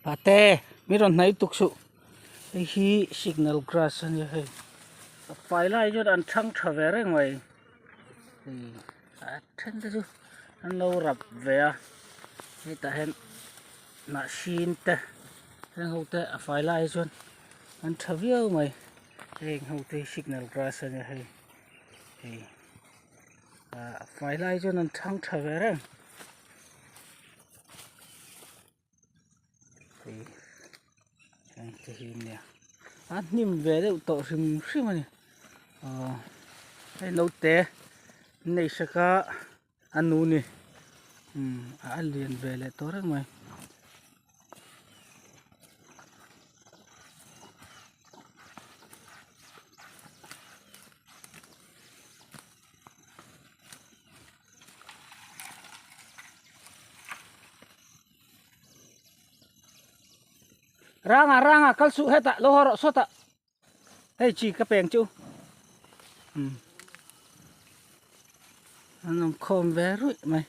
Pate, miron na itukso. Hi signal grass anya hai. Paila ijo an thang thavere ngai. Then da ju an lo rap ve a. Ni ta hen na shin te. Hen ho te a paila ijo an thavio ngai. Heng ho te signal grass anya hai. A paila ijo an thang thavere. Cái hình nè, anh nhìn về đấy tổ sim sim này, cái nấu té này sẽ có anh nu nè, anh liền về lại tổ đấy mày, ranga kal su hết ạ, lo horo sốt ạ, hay chỉ cái bèn chú, anh không về rồi mày.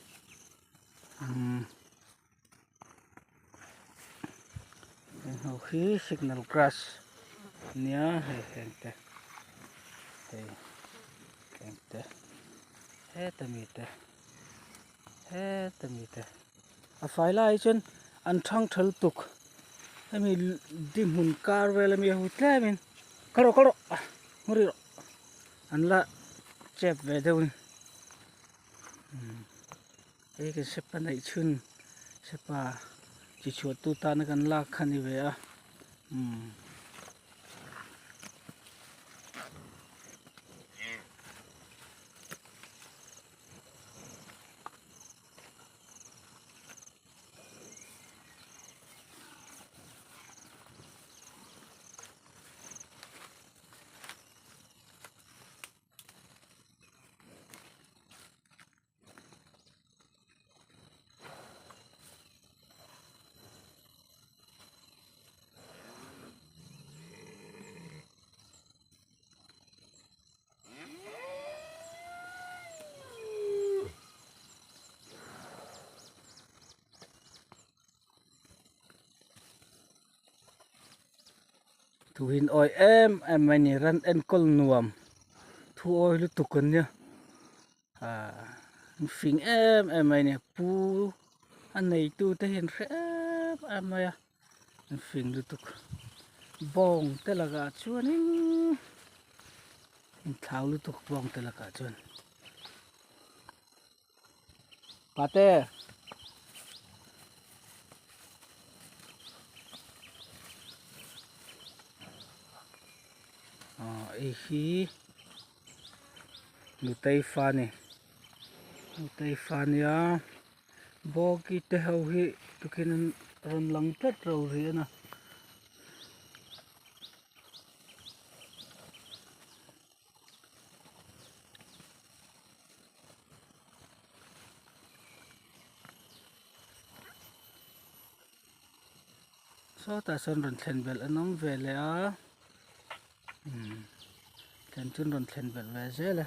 Hầu khí signal grass nia heng te he tamite a faila ichon an thang thal tuk ami dim hun kar vel mi hu tlamin karo muri ro an la chep ve deun ei ke sepa nai chun sepa chi chuat tu ta na kan la khani ve a thu hin oi em mai ni ran en kol nuam thu oi lu tukun nia phing em mai ni pu anh này tu te hin rep em mai phing lu tuk bong te la ga chuan in thau lu tuk bong te la ga chuan pate hi nu tei fa nia boki te ho hi tukin ron lang tet ro ri na so ta son ron thlen bel anom ve le a thlen chun ron thlen bel ve zela